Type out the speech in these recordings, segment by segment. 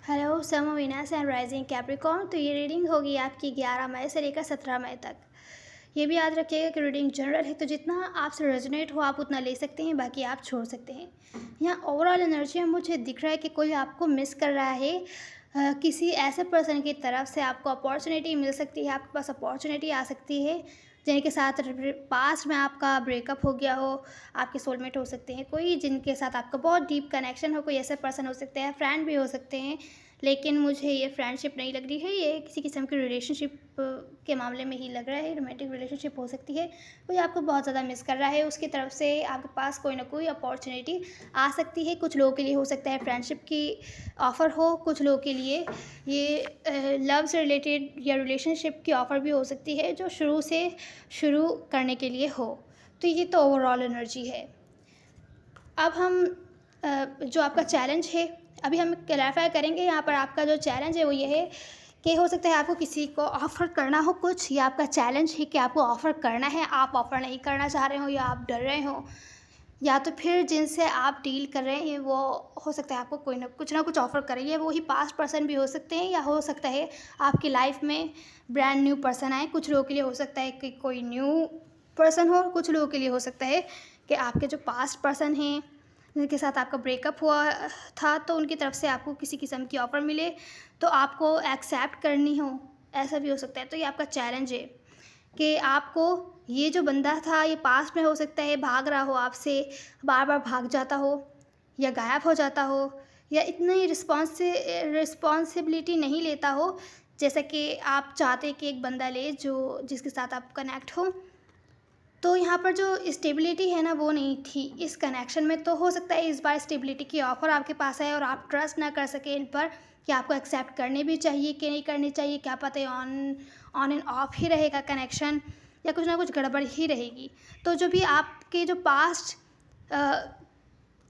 Hello समो विनाश and rising Capricorn. तो ये रीडिंग होगी आपकी 11 मई से लेकर 17 मई तक। ये भी याद रखिएगा कि रीडिंग जनरल है, तो जितना आपसे रेजोनेट हो आप उतना ले सकते हैं, बाकी आप छोड़ सकते हैं। यहाँ ओवरऑल एनर्जी में मुझे दिख रहा है कि कोई आपको मिस कर रहा है। किसी ऐसे पर्सन की तरफ से आपको अपॉर्चुनिटी मिल सकती है, आपके पास अपॉर्चुनिटी आ सकती है जिनके साथ पास्ट में आपका ब्रेकअप हो गया हो। आपके सोलमेट हो सकते हैं कोई, जिनके साथ आपका बहुत डीप कनेक्शन हो, कोई ऐसे पर्सन हो सकते हैं, फ्रेंड भी हो सकते हैं। लेकिन मुझे ये फ्रेंडशिप नहीं लग रही है, ये किसी किस्म की रिलेशनशिप के मामले में ही लग रहा है। रोमांटिक रिलेशनशिप हो सकती है। कोई आपको बहुत ज़्यादा मिस कर रहा है, उसकी तरफ से आपके पास कोई ना कोई अपॉर्चुनिटी आ सकती है। कुछ लोगों के लिए हो सकता है फ्रेंडशिप की ऑफ़र हो, कुछ लोगों के लिए ये लव से रिलेटेड या रिलेशनशिप की ऑफ़र भी हो सकती है, जो शुरू करने के लिए हो। तो ये तो ओवरऑल एनर्जी है। अब हम जो आपका चैलेंज है, अभी हम क्लैरिफाई करेंगे। यहाँ पर आपका जो चैलेंज है वो ये है कि हो सकता है आपको किसी को ऑफ़र करना हो कुछ, या आपका चैलेंज है कि आपको ऑफ़र करना है, आप ऑफ़र नहीं करना चाह रहे हो, या आप डर रहे हो, या तो फिर जिनसे आप डील कर रहे हैं वो हो सकता है आपको कोई ना कुछ ऑफ़र करेंगे। वो ही पास्ट पर्सन भी हो सकते हैं, या हो सकता है आपकी लाइफ में ब्रांड न्यू पर्सन आए। कुछ लोगों के लिए हो सकता है कि कोई न्यू पर्सन हो, कुछ लोगों के लिए हो सकता है कि आपके जो पास्ट पर्सन हैं जिनके साथ आपका ब्रेकअप हुआ था, तो उनकी तरफ से आपको किसी किस्म की ऑफ़र मिले तो आपको एक्सेप्ट करनी हो, ऐसा भी हो सकता है। तो ये आपका चैलेंज है कि आपको ये जो बंदा था, ये पास्ट में हो सकता है भाग रहा हो आपसे, बार बार भाग जाता हो या गायब हो जाता हो, या इतनी रिस्पॉन्सिबिलिटी नहीं लेता हो जैसा कि आप चाहते कि एक बंदा ले जो जिसके साथ आप कनेक्ट हो। तो यहाँ पर जो स्टेबिलिटी है ना, वो नहीं थी इस कनेक्शन में। तो हो सकता है इस बार स्टेबिलिटी की ऑफ़र आपके पास है और आप ट्रस्ट ना कर सकें इन पर कि आपको एक्सेप्ट करनी भी चाहिए कि नहीं करनी चाहिए। क्या पता है ऑन एंड ऑफ ही रहेगा कनेक्शन, या कुछ ना कुछ गड़बड़ ही रहेगी। तो जो भी आपके जो पास्ट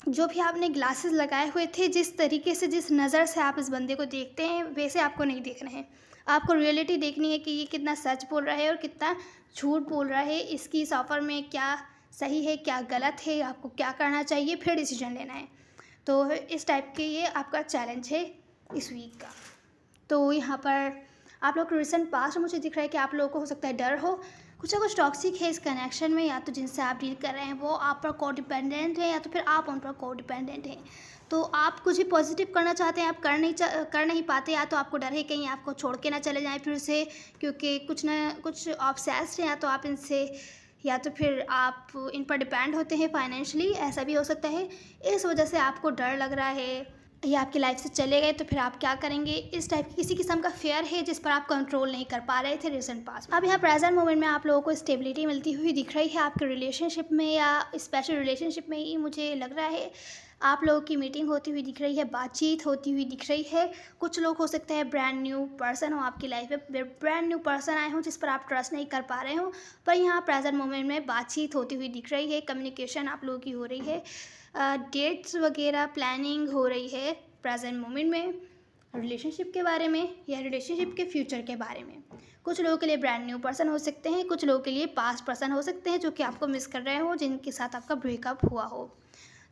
जो भी आपने ग्लासेस लगाए हुए थे, जिस तरीके से जिस नज़र से आप इस बंदे को देखते हैं, वैसे आपको नहीं देखना है। आपको रियलिटी देखनी है कि ये कितना सच बोल रहा है और कितना झूठ बोल रहा है। इसकी इस ऑफ़र में क्या सही है, क्या गलत है, आपको क्या करना चाहिए, फिर डिसीजन लेना है। तो इस टाइप के ये आपका चैलेंज है इस वीक का। तो यहाँ पर आप लोग को रिसेंट पास्ट में मुझे दिख रहा है कि आप लोगों को हो सकता है डर हो, कुछ ना कुछ टॉक्सिक है इस कनेक्शन में। या तो जिनसे आप डील कर रहे हैं वो आप पर को डिपेंडेंट है, या तो फिर आप उन पर को डिपेंडेंट हैं। तो आप कुछ भी पॉजिटिव करना चाहते हैं, आप कर नहीं पाते, या तो आपको डर है कहीं आपको छोड़ के ना चले जाएं फिर से, क्योंकि कुछ ना कुछ ऑब्सेस्ड हैं, या तो आप इनसे, या तो फिर आप इन पर डिपेंड होते हैं फाइनेंशियली, ऐसा भी हो सकता है। इस वजह से आपको डर लग रहा है, ये आपकी लाइफ से चले गए तो फिर आप क्या करेंगे, इस टाइप की किसी किस्म का फेयर है जिस पर आप कंट्रोल नहीं कर पा रहे थे रिसेंट पास्ट। अब यहाँ प्रेजेंट मोमेंट में आप लोगों को स्टेबिलिटी मिलती हुई दिख रही है आपके रिलेशनशिप में, या स्पेशल रिलेशनशिप में ही मुझे लग रहा है आप लोगों की मीटिंग होती हुई दिख रही है, बातचीत होती हुई दिख रही है। कुछ लोग हो सकते हैं ब्रांड न्यू पर्सन हो आपकी लाइफ में, ब्रांड न्यू पर्सन आए हों जिस पर आप ट्रस्ट नहीं कर पा रहे हो, पर यहाँ प्रेजेंट मोमेंट में बातचीत होती हुई दिख रही है, कम्युनिकेशन आप लोगों की हो रही है, डेट्स वगैरह प्लानिंग हो रही है प्रेजेंट मोमेंट में रिलेशनशिप के बारे में या रिलेशनशिप के फ्यूचर के बारे में। कुछ लोगों के लिए ब्रांड न्यू पर्सन हो सकते हैं, कुछ लोगों के लिए पास्ट पर्सन हो सकते हैं जो कि आपको मिस कर रहे हो, जिनके साथ आपका ब्रेकअप हुआ हो।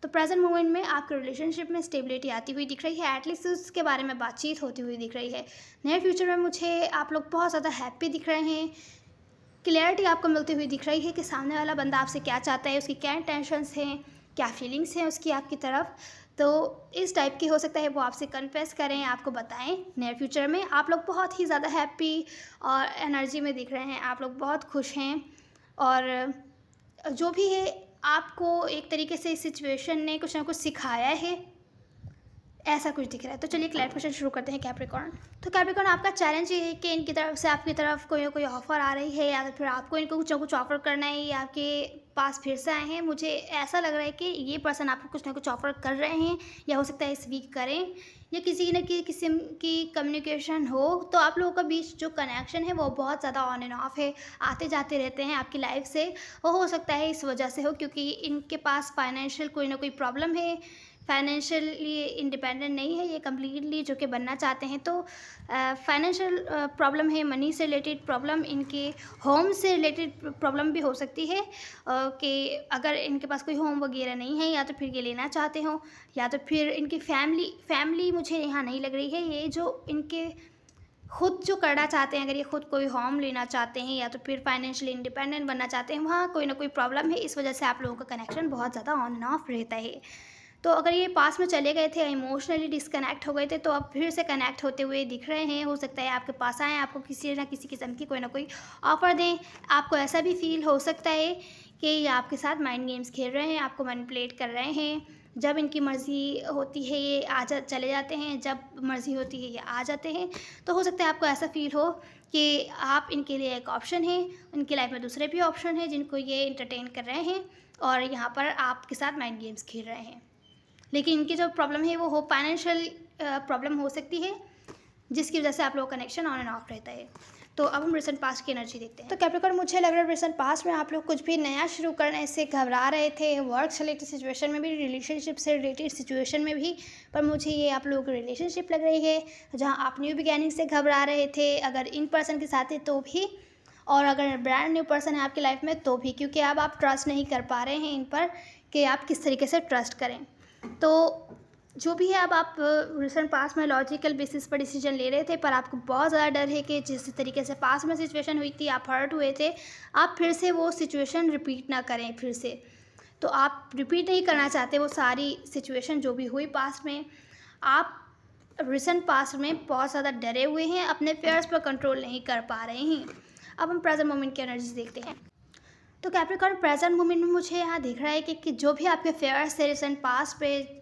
तो प्रेजेंट मोमेंट में आपके रिलेशनशिप में स्टेबिलिटी आती हुई दिख रही है, एटलीस्ट उसके बारे में बातचीत होती हुई दिख रही है। नियर फ्यूचर में मुझे आप लोग बहुत ज़्यादा हैप्पी दिख रहे हैं, क्लियरिटी आपको मिलती हुई दिख रही है कि सामने वाला बंदा आपसे क्या चाहता है, उसकी क्या इंटेंशंस हैं, क्या फीलिंग्स हैं उसकी आपकी तरफ। तो इस टाइप की हो सकता है वो आपसे कन्फेस करें, आपको बताएं। नियर फ्यूचर में आप लोग बहुत ही ज़्यादा हैप्पी और एनर्जी में दिख रहे हैं, आप लोग बहुत खुश हैं, और जो भी है आपको एक तरीके से इस सिचुएशन ने कुछ ना कुछ सिखाया है, ऐसा कुछ दिख रहा है। तो चलिए क्लैरिफिकेशन शुरू करते हैं कैप्रिकॉर्न। तो कैप्रिकॉर्न आपका चैलेंज ये है कि इनकी तरफ से आपकी तरफ कोई ना कोई ऑफ़र आ रही है, या तो फिर आपको इनको कुछ ना कुछ ऑफ़र करना है, या आपके पास फिर से आए हैं। मुझे ऐसा लग रहा है कि ये पर्सन आपको कुछ ना कुछ ऑफ़र कर रहे हैं, या हो सकता है इस वीक करें, या किसी न किस्म की कम्युनिकेशन हो। तो आप लोगों के बीच जो कनेक्शन है वो बहुत ज़्यादा ऑन एंड ऑफ है, आते जाते रहते हैं आपकी लाइफ से। वो हो सकता है इस वजह से हो क्योंकि इनके पास फाइनेंशियल कोई ना कोई प्रॉब्लम है, फाइनेंशियली इंडिपेंडेंट नहीं है ये कम्प्लीटली, जो कि बनना चाहते हैं। तो फाइनेंशियल प्रॉब्लम है, मनी से रिलेटेड प्रॉब्लम, इनके होम से रिलेटेड प्रॉब्लम भी हो सकती है कि अगर इनके पास कोई होम वगैरह नहीं है, या तो फिर ये लेना चाहते हो, या तो फिर इनकी फैमिली मुझे यहाँ नहीं लग रही है। ये जो इनके खुद जो करना चाहते हैं, अगर ये खुद कोई होम लेना चाहते हैं या तो फिर फाइनेंशियली इंडिपेंडेंट बनना चाहते हैं, वहाँ कोई ना कोई प्रॉब्लम है। इस वजह से आप लोगों का कनेक्शन बहुत ज़्यादा ऑन एंड ऑफ रहता है। तो अगर ये पास में चले गए थे, इमोशनली डिस्कनेक्ट हो गए थे, तो अब फिर से कनेक्ट होते हुए दिख रहे हैं। हो सकता है आपके पास आएँ, आपको किसी ना किसी किस्म की कोई ना कोई ऑफ़र दें। आपको ऐसा भी फ़ील हो सकता है कि ये आपके साथ माइंड गेम्स खेल रहे हैं, आपको मैनिपुलेट कर रहे हैं। जब इनकी मर्ज़ी होती है ये चले जाते हैं, जब मर्ज़ी होती है ये आ जाते हैं। तो हो सकता है आपको ऐसा फ़ील हो कि आप इनके लिए एक ऑप्शन हैं, उनकी लाइफ़ में दूसरे भी ऑप्शन हैं जिनको ये एंटरटेन कर रहे हैं, और यहाँ पर आपके साथ माइंड गेम्स खेल रहे हैं। लेकिन इनकी जो प्रॉब्लम है वो फाइनेंशियल प्रॉब्लम हो सकती है, जिसकी वजह से आप लोग कनेक्शन ऑन एंड ऑफ रहता है। तो अब हम रिसेंट पास्ट की एनर्जी देखते हैं। तो कैप्रिकॉर्न, मुझे लग रहा है रिसेंट पास्ट में आप लोग कुछ भी नया शुरू करने से घबरा रहे थे, वर्क से रिलेटेड सिचुएशन में भी, रिलेशनशिप से रिलेटेड सिचुएशन में भी। पर मुझे ये आप लोगों की रिलेशनशिप लग रही है जहाँ आप न्यू बिगैनिंग से घबरा रहे थे, अगर इन पर्सन के साथ है तो भी, और अगर ब्रांड न्यू पर्सन है आपकी लाइफ में तो भी, क्योंकि अब आप ट्रस्ट नहीं कर पा रहे हैं इन पर कि आप किस तरीके से ट्रस्ट करें। तो जो भी है, अब आप रिसेंट पास्ट में लॉजिकल बेसिस पर डिसीजन ले रहे थे, पर आपको बहुत ज़्यादा डर है कि जिस तरीके से पास्ट में सिचुएशन हुई थी, आप हर्ट हुए थे, आप फिर से वो सिचुएशन रिपीट ना करें फिर से। तो आप रिपीट नहीं करना चाहते वो सारी सिचुएशन जो भी हुई पास्ट में। आप रिसेंट पास्ट में बहुत ज़्यादा डरे हुए हैं, अपने फेयर्स पर कंट्रोल नहीं कर पा रहे हैं। अब हम प्रेजेंट मोमेंट की एनर्जी देखते हैं। तो कैप्रिकॉर्न, प्रेजेंट मोमेंट में मुझे यहाँ दिख रहा है कि जो भी आपके फेयर्स थे रिसेंट पास्ट पे,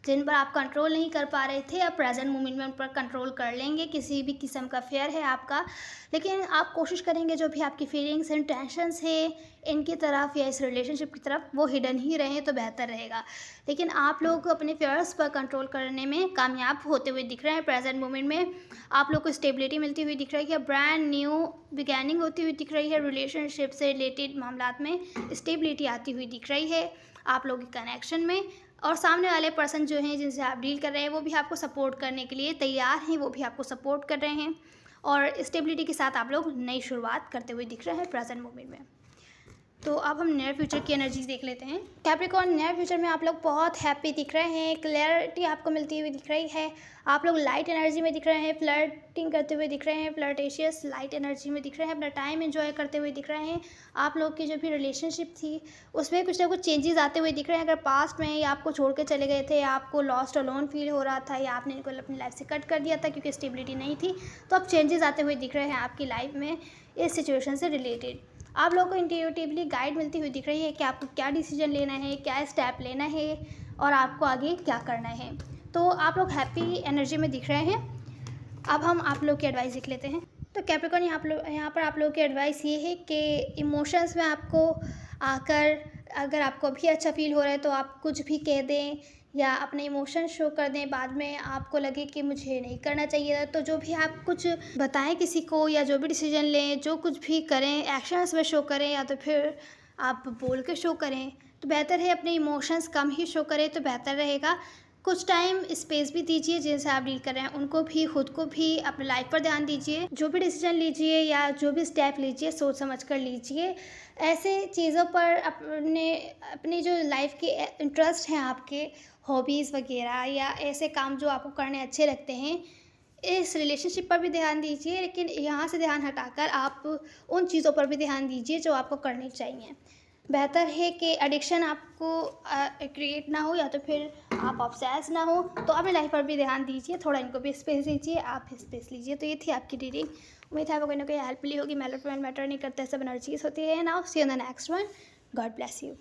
जिन पर आप कंट्रोल नहीं कर पा रहे थे, आप प्रेजेंट मोमेंट में उन पर कंट्रोल कर लेंगे। किसी भी किस्म का फेयर है आपका, लेकिन आप कोशिश करेंगे जो भी आपकी फीलिंग्स एंड टेंशन्स है इनकी तरफ या इस रिलेशनशिप की तरफ, वो हिडन ही रहें तो बेहतर रहेगा। लेकिन आप लोग अपने फेयर्स पर कंट्रोल करने में कामयाब होते हुए दिख रहे हैं। प्रेजेंट मोमेंट में आप लोग को स्टेबिलिटी मिलती हुई दिख रही है, ब्रांड न्यू बिगैनिंग होती हुई दिख रही है, रिलेशनशिप से रिलेटेड मामलात में स्टेबिलिटी आती हुई दिख रही है आप लोगों के कनेक्शन में। और सामने वाले पर्सन जो हैं जिनसे आप डील कर रहे हैं, वो भी आपको सपोर्ट करने के लिए तैयार हैं, वो भी आपको सपोर्ट कर रहे हैं, और स्टेबिलिटी के साथ आप लोग नई शुरुआत करते हुए दिख रहे हैं प्रेजेंट मोमेंट में। तो अब हम नियर फ्यूचर की एनर्जीज देख लेते हैं। कैप्रिकॉर्न, नियर फ्यूचर में आप लोग बहुत हैप्पी दिख रहे हैं, क्लैरिटी आपको मिलती हुई दिख रही है, आप लोग लाइट एनर्जी में दिख रहे हैं, फ्लर्टिंग करते हुए दिख रहे हैं, फ्लर्टेशियस लाइट एनर्जी में दिख रहे हैं, अपना टाइम एंजॉय करते हुए दिख रहे हैं। आप लोग की जो भी रिलेशनशिप थी उसमें कुछ ना कुछ चेंजेस आते हुए दिख रहे हैं। अगर पास्ट में या आपको छोड़ के चले गए थे, आपको लॉस्ट अलोन फील हो रहा था, या आपने इनको अपनी लाइफ से कट कर दिया था क्योंकि स्टेबिलिटी नहीं थी, तो अब चेंजेस आते हुए दिख रहे हैं आपकी लाइफ में इस सिचुएशन से रिलेटेड। आप लोगों को इंट्यूटिवली गाइड मिलती हुई दिख रही है कि आपको क्या डिसीजन लेना है, क्या स्टेप लेना है, और आपको आगे क्या करना है। तो आप लोग हैप्पी एनर्जी में दिख रहे हैं। अब हम आप लोग की एडवाइस देख लेते हैं। तो कैप्रिकॉर्न, यहाँ पर आप लोगों की एडवाइस ये है कि इमोशंस में आपको आकर, अगर आपको अभी अच्छा फील हो रहा है तो आप कुछ भी कह दें या अपने इमोशन शो कर दें। बाद में आपको लगे कि मुझे नहीं करना चाहिए था, तो जो भी आप कुछ बताएं किसी को, या जो भी डिसीजन लें, जो कुछ भी करें, एक्शंस में शो करें या तो फिर आप बोल के शो करें, तो बेहतर है अपने इमोशंस कम ही शो करें तो बेहतर रहेगा। कुछ टाइम स्पेस भी दीजिए जिनसे आप डील कर रहे हैं उनको भी, खुद को भी, अपने लाइफ पर ध्यान दीजिए। जो भी डिसीजन लीजिए या जो भी स्टेप लीजिए सोच समझ कर लीजिए। ऐसे चीज़ों पर अपनी जो लाइफ के इंटरेस्ट हैं, आपके हॉबीज़ वगैरह, या ऐसे काम जो आपको करने अच्छे लगते हैं, इस रिलेशनशिप पर भी ध्यान दीजिए। लेकिन यहाँ से ध्यान हटाकर आप उन चीज़ों पर भी ध्यान दीजिए जो आपको करनी चाहिए। बेहतर है कि एडिक्शन आपको क्रिएट ना हो, या तो फिर आप ऑब्सेस ना हो। तो अपनी लाइफ पर भी ध्यान दीजिए, थोड़ा इनको भी स्पेस दीजिए, आप भी स्पेस लीजिए। तो ये थी आपकी रीडिंग। उम्मीद है आपको कोई ना कोई हेल्प मिली होगी। मैटर नहीं करते, सब एनर्जीज होती है। Now see you in the next one. God bless you.